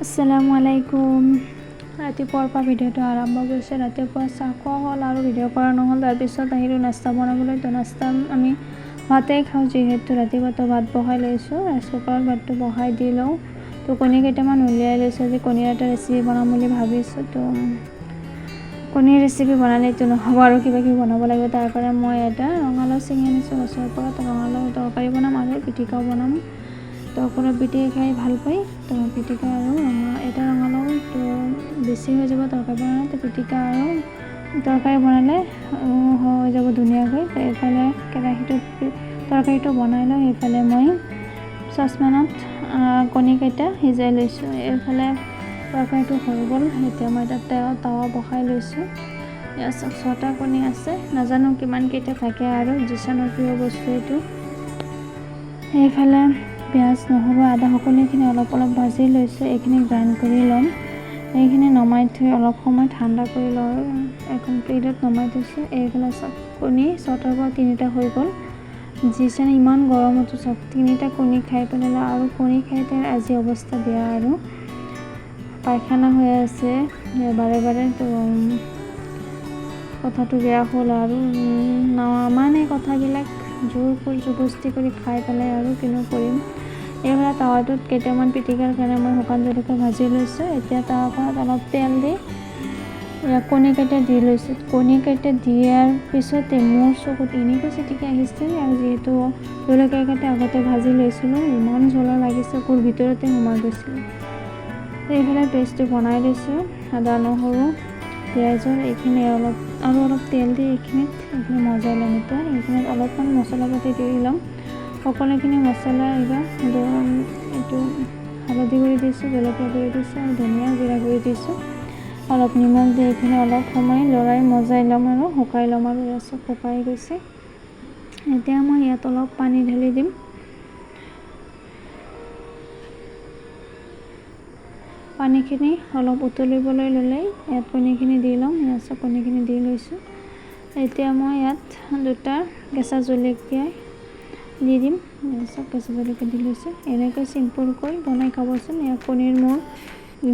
আসসালামু আলাইকুম। ৰাতিপুৱাৰ পৰা ভিডিঅ'টো আৰম্ভ কৰিছোঁ। ৰাতিপুৱা চাহ খোৱা হ'ল আৰু ভিডিঅ' কৰা নহ'ল। তাৰপিছত আহিলোঁ নাস্তা বনাবলৈ। তো নাস্তা আমি ভাতেই খাওঁ, যিহেতু ৰাতিপুৱাটো ভাত বহাই লৈছোঁ। ৰাইচ কুকাৰত ভাতটো বহাই দি লওঁ। তো কণী কেইটামান উলিয়াই লৈছোঁ। আজি কণীৰ এটা ৰেচিপি বনাম বুলি ভাবিছোঁ। তো কণীৰ ৰেচিপি বনালেতো নহ'ব, আৰু কিবা কিবি বনাব লাগিব। তাৰ কাৰণে মই এটা ৰঙালাও ছিঙি আনিছোঁ গছৰ পৰা। তো ৰঙালাও তৰকাৰী বনাম আৰু পিটিকাও বনাম। তো সকলো পিটিকা খাই ভাল পায়। তো পিটিকা আৰু এটা ৰঙালাও তো বেছি হৈ যাব তৰকাৰী বনালে। তো পিটিকা আৰু তৰকাৰী বনালে হৈ যাব ধুনীয়াকৈ। তো এইফালে কেৰাহীটোত তৰকাৰীটো বনাই লওঁ। এইফালে মই চচপেনত কণীকেইটা সিজাই লৈছোঁ। এইফালে তৰকাৰীটো হৈ গ'ল। এতিয়া মই তাতে তাৱা বহাই লৈছোঁ। ইয়াত 6টা কণী আছে, নাজানো কিমানকেইটা থাকে, আৰু জিচানৰ প্ৰিয় বস্তু এইটো। এইফালে পিঁয়াজ, নহৰু, আদা সকলোখিনি অলপ অলপ ভাজি লৈছোঁ। এইখিনি গ্ৰাইণ্ড কৰি ল'ম। এইখিনি নমাই থৈ অলপ সময় ঠাণ্ডা কৰি লওঁ আৰু এখন প্লেটত নমাই থৈছোঁ। এইফালে কণী 6টাৰ পৰা 3টা হৈ গ'ল। জিচানে ইমান গৰমতো 3টা কণী খাই পেলালে, আৰু কণী খাই তাৰ আজি অৱস্থা বেয়া, আৰু পায়খানা হৈ আছে বাৰে বাৰে। তো কথাটো বেয়া হ'ল, আৰু নামানে কথাবিলাক, জোৰ জবস্তি কৰি খাই পেলাই, আৰু কিনো কৰিম। এইফালে তাৱাটোত কেইটামান পিটিকাৰ কাৰণে মই শুকান জলকীয়া ভাজি লৈছোঁ। এতিয়া তাৱাখনত অলপ তেল দি কণীকেইটা দি লৈছোঁ। কণীকেইটা দিয়াৰ পিছতে মোৰ চকুত এনেকৈ চিটিকি আহিছে, আৰু যিহেতু জলকীয়াকেইটা আগতে ভাজি লৈছিলোঁ, ইমান জ্বলা লাগিছে, চকুৰ ভিতৰতে সোমাই গৈছিলে। এইফালে পেষ্টটো বনাই লৈছোঁ, আদা, নহৰু, পিঁয়াজৰ। এইখিনি অলপ তেল দি এইখিনি মজাই ল'ম। এতিয়া এইখিনিত অলপমান মছলা পাতি দি ল'ম। সকলোখিনি মছলা এইবাৰ এইটো হালধি গুড়ি দিছোঁ, জলকীয়া গুড়ি দিছোঁ, আৰু ধনিয়া জিৰা গুড়ি দিছোঁ। অলপ নিমখ দি এইখিনি অলপ সময় লৰাই মজাই ল'ম আৰু শুকাই ল'ম, আৰু ইয়াত চব শুকাই গৈছে। এতিয়া মই ইয়াত অলপ পানী ঢালি দিম। পানীখিনি অলপ উতলিবলৈ ল'লেই ইয়াত কণীখিনি দি ল'ম। ইয়াত চব কণীখিনি দি লৈছোঁ। এতিয়া মই ইয়াত 2টা কেঁচা জলকীয়া দি দিম। চব কেঁচা জলকীয়া দি লৈছোঁ। এনেকৈ চিম্পুলকৈ বনাই খাবচোন। ইয়াত কণীৰ মোৰ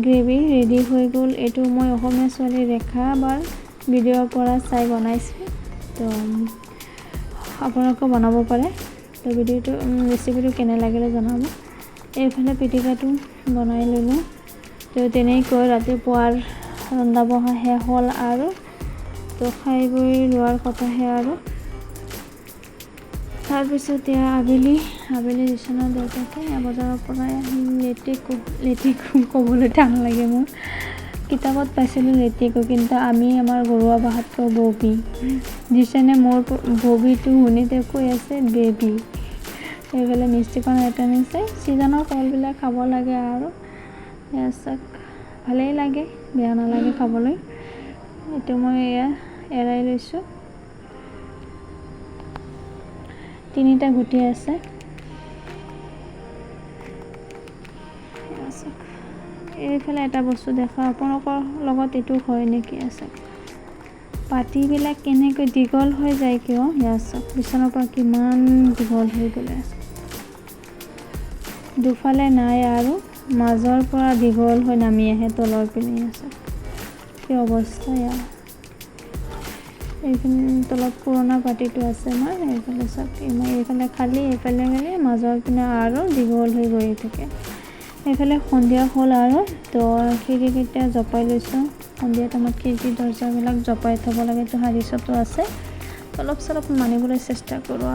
গ্ৰেভি ৰেডি হৈ গ'ল। এইটো মই অসমীয়া ছোৱালী ৰেখা বাৰ ভিডিঅ'ৰ পৰা চাই বনাইছোঁ। তো আপোনালোকেও বনাব পাৰে। তো ৰেচিপিটো কেনে লাগিলে জনাব। এইফালে পিটিকাটো বনাই ল'লোঁ। তো তেনেকৈ ৰাতিপুৱাৰ ৰন্ধা বঢ়া শেষ হ'ল, আৰু তো খাই বৈ লোৱাৰ কথাহে। আৰু তাৰপিছত এয়া আবেলি জিচানৰ দেউতাকে বজাৰৰ পৰা লেটেকু ক'বলৈ টান লাগে মোৰ। কিতাপত পাইছিলোঁ লেটেকু, কিন্তু আমি আমাৰ ঘৰুৱা ভাষাত কওঁ ববি। জিচানে মোৰ ববিটো শুনিতে কৈ আছে বেবি। এইফালে মিষ্টিখন এটা নিছে। ছিজনৰ ফলবিলাক খাব লাগে, আৰু চাক ভালেই লাগে, বেয়া নালাগে খাবলৈ। এইটো মই এৰাই লৈছোঁ। 3টা গুটি আছে। এইফালে এটা বস্তু দেখা, আপোনালোকৰ লগত এইটো হয় নেকি? আছে পাতিবিলাক কেনেকৈ দীঘল হৈ যায় কিয়? চাওক বিচনাৰ পৰা কিমান দীঘল হৈ গ'লে আছে। দুফালে নাই, আৰু মাজৰ পৰা দীঘল হৈ নামি আহে তলৰ পিনে। আছে কি অৱস্থা ইয়াৰ। এইখিনি তলত পুৰণা পাতিটো আছে আমাৰ। এইফালে চাওক, এইফালে খালী, এইফালে মাজৰ পিনে আৰু দীঘল হৈ গৈ থাকে। এইফালে সন্ধিয়া হ'ল, আৰু তো খিৰিকীকেইটা জপাই লৈছোঁ। সন্ধিয়া টাইমত খিৰিকী দৰ্জাবিলাক জপাই থ'ব লাগে। তো হাৰিছতো আছে, অলপ চলপ মানিবলৈ চেষ্টা কৰোঁ।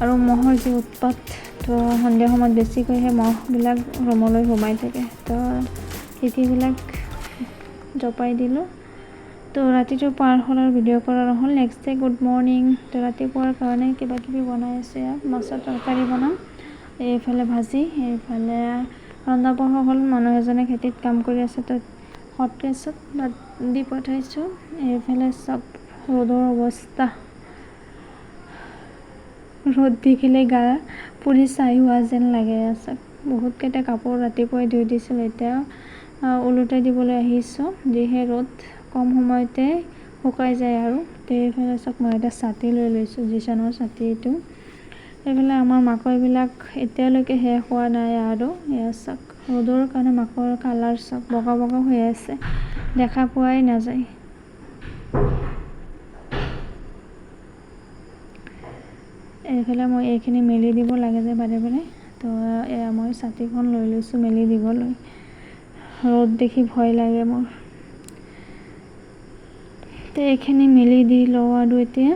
আৰু মহৰ যি উৎপাত, তো সন্ধিয়া সময়ত বেছিকৈ সেই মহবিলাক ৰুমলৈ সোমাই থাকে। তো খিৰিকীবিলাক জপাই দিলোঁ। তো ৰাতিটো পাৰ হ'ল, আৰু ভিডিঅ' কৰা নহ'ল। Next day good morning. তো ৰাতিপুৱাৰ কাৰণে কিবা কিবি বনাই আছোঁ। ইয়াত মাছৰ তৰকাৰী বনাম, এইফালে ভাজি, এইফালে ৰন্ধা বঢ়া হ'ল। মানুহ এজনে খেতিত কাম কৰি আছে, তো হট কেছত ভাত দি পঠাইছোঁ। এইফালে চব ৰ'দৰ অৱস্থা, ৰ'দ দেখিলে গা পুৰি ছাই হোৱা যেন লাগে। আছে বহুতকেইটা কাপোৰ ৰাতিপুৱাই ধুই দিছিলোঁ, এতিয়া ওলোটাই দিবলৈ আহিছোঁ, যিহে ৰ'দ কম সময়তে শুকাই যায়। আৰু এইফালে চাওক, মই এটা ছাতি লৈ লৈছোঁ, জিচানৰ ছাতি এইটো। এইফালে আমাৰ মাকৈবিলাক এতিয়ালৈকে শেষ হোৱা নাই, আৰু এয়া চাওক ৰ'দৰ কাৰণে মাকৰ কালাৰ চব বগা বগা হৈ আছে, দেখা পোৱাই নাযায়। এইফালে মই এইখিনি মেলি দিব লাগে যে বাৰে বাৰে, তো এয়া মই ছাতিখন লৈ লৈছোঁ মেলি দিবলৈ। ৰ'দ দেখি ভয় লাগে মোৰ। তো এইখিনি মেলি দি লওঁ আৰু এতিয়া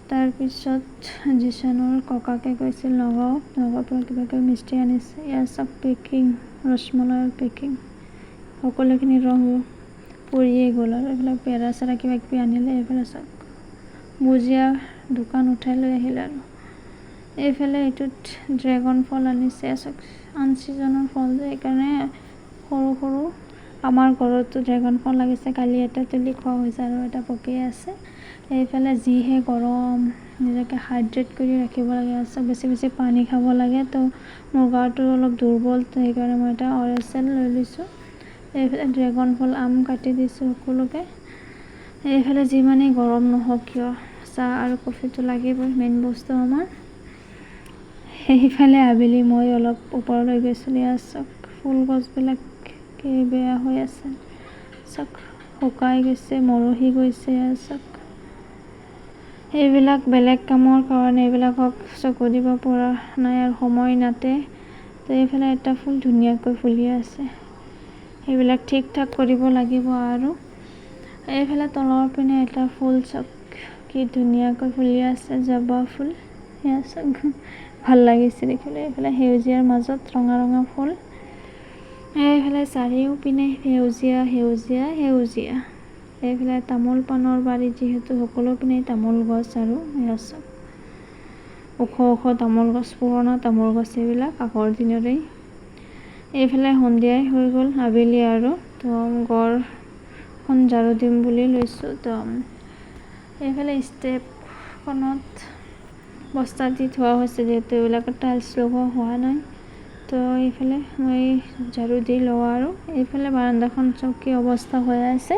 তাৰপিছত জিচানৰ ককাকে কৈছিল নগাঁৱৰ পৰা কিবা কিবি মিষ্টি আনিছে। ইয়াৰ চব পেকিং, ৰসমলাইৰ পেকিং সকলোখিনি ৰং পৰিয়ে গ'ল আৰু এইবিলাক পেৰা চেৰা কিবা কিবি আনিলে। এইফালে চব ভুজিয়া দোকান উঠাই লৈ আহিলে আৰু এইফালে এইটোত ড্ৰেগন ফল আনিছে। চব আনচিজনৰ ফল যে সেইকাৰণে সৰু সৰু, আমাৰ ঘৰতো ড্ৰেগন ফল লাগিছে, কালি এটা তুলি খোৱা হৈছে আৰু এটা পকি আছে। এইফালে যিহে গৰম, নিজকে হাইড্ৰেট কৰি ৰাখিব লাগে, চব বেছি বেছি পানী খাব লাগে। তো মোৰ গাটো অলপ দুৰ্বল, তো সেইকাৰণে মই এটা অৰেচেল লৈ লৈছোঁ। এইফালে ড্ৰেগন ফল, আম কাটি দিছোঁ সকলোকে। এইফালে যিমানেই গৰম নহওক কিয় চাহ আৰু কফিটো লাগিবই, মেইন বস্তু আমাৰ। সেইফালে আবেলি মই অলপ ওপৰলৈ গৈছিলোঁ। ইয়াৰ চব ফুল গছবিলাক কি বেয়া হৈ আছে, চব শুকাই গৈছে, মৰহি গৈছে। ইয়াৰ চব এইবিলাক বেলেগ কামৰ কাৰণে এইবিলাকক চকু দিব পৰা নাই আৰু সময় নাতে। তো এইফালে এটা ফুল ধুনীয়াকৈ ফুলি আছে, সেইবিলাক ঠিক ঠাক কৰিব লাগিব। আৰু এইফালে তলৰ পিনে এটা ফুল চব কি ধুনীয়াকৈ ফুলি আছে, জবা ফুল। সেয়া চব ভাল লাগিছে দেখিলে। এইফালে সেউজীয়াৰ মাজত ৰঙা ৰঙা ফুল, এইফালে চাৰিওপিনে সেউজীয়া সেউজীয়া সেউজীয়া। এইফালে তামোল পাণৰ বাৰী, যিহেতু সকলো পিনে তামোল গছ আৰু এয়া চব ওখ ওখ তামোল গছ, পুৰণা তামোল গছ এইবিলাক আগৰ দিনৰেই। এইফালে সন্ধিয়াই হৈ গ'ল, আবেলি আৰু তো ঘৰখন ঝাৰু দিম বুলি লৈছোঁ। তো এইফালে ষ্টেপখনত বস্তা দি থোৱা হৈছে, যিহেতু এইবিলাকত টাইলছ লগোৱা হোৱা নাই। তো এইফালে মই ঝাৰু দি লওঁ আৰু এইফালে বাৰান্দাখন চব কি অৱস্থা হৈ আছে,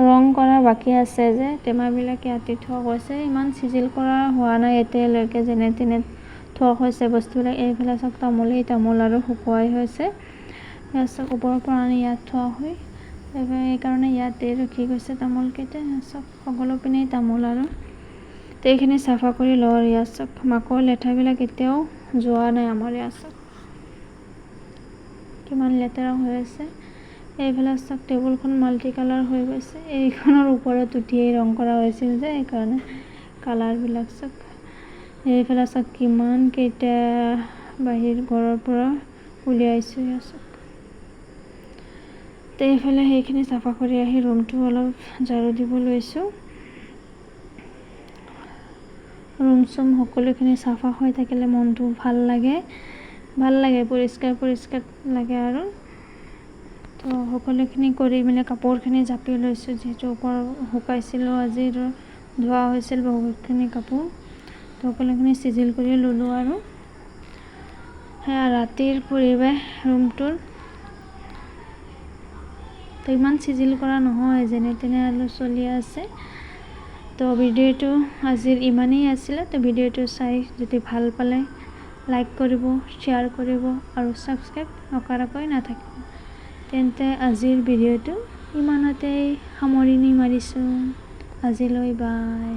ৰং কৰা বাকী আছে যে টেমাবিলাকে আঁতি থোৱা গৈছে, ইমান চিজিল কৰা হোৱা নাই এতিয়ালৈকে, যেনে তেনে থোৱা হৈছে বস্তুবিলাক। এইফালে চব তামোলেই তামোল আৰু শুকুৱাই হৈছে। ইয়াত চব ওপৰৰ পৰা আনি ইয়াত থোৱা হয়, সেইকাৰণে ইয়াতে ৰখি গৈছে তামোলকেইটা। চব সকলো পিনেই তামোল আৰু তো এইখিনি চাফা কৰি লওঁ। আৰু ইয়াত চব মাকৰ লেঠাবিলাক এতিয়াও যোৱা নাই আমাৰ। ইয়াত চব কিমান লেতেৰা হৈ আছে। এইফালে চব টেবুলখন মাল্টি কালাৰ হৈ গৈছে, এইখনৰ ওপৰত উঠিয়েই ৰং কৰা হৈছিল যে সেইকাৰণে কালাৰবিলাক চব। এইফালে চব কিমান কেইটা বাহিৰ ঘৰৰ পৰা উলিয়াইছোঁ ইয়াত চব। তো এইফালে সেইখিনি চাফা কৰি আহি ৰুমটো অলপ ঝাৰু দিব লৈছোঁ। ৰুম চুম সকলোখিনি চাফা হৈ থাকিলে মনটো ভাল লাগে, পৰিষ্কাৰ পৰিষ্কাৰ লাগে আৰু। তো সকলোখিনি কৰি মেলি কাপোৰখিনি জাপি লৈছোঁ, যিহেতু ওপৰ শুকাইছিলোঁ, আজি ধোৱা হৈছিল বহুতখিনি কাপোৰ। তো সকলোখিনি চিজিল কৰি ল'লোঁ আৰু সেয়া ৰাতিৰ পৰিৱেশ ৰুমটোৰ। তো ইমান চিজিল কৰা নহয়, যেনে তেনে আৰু চলি আছে। তো ভিডিঅ'টো আজিৰ ইমানেই আছিলে। তো ভিডিঅ'টো চাই যদি ভাল পালে লাইক কৰিব, শ্বেয়াৰ কৰিব আৰু ছাবস্ক্ৰাইব নকৰাকৈ নাথাকিব। তেন্তে আজিৰ ভিডিঅ'টো ইমানতেই সামৰণি মাৰিছোঁ। আজিলৈ বাই।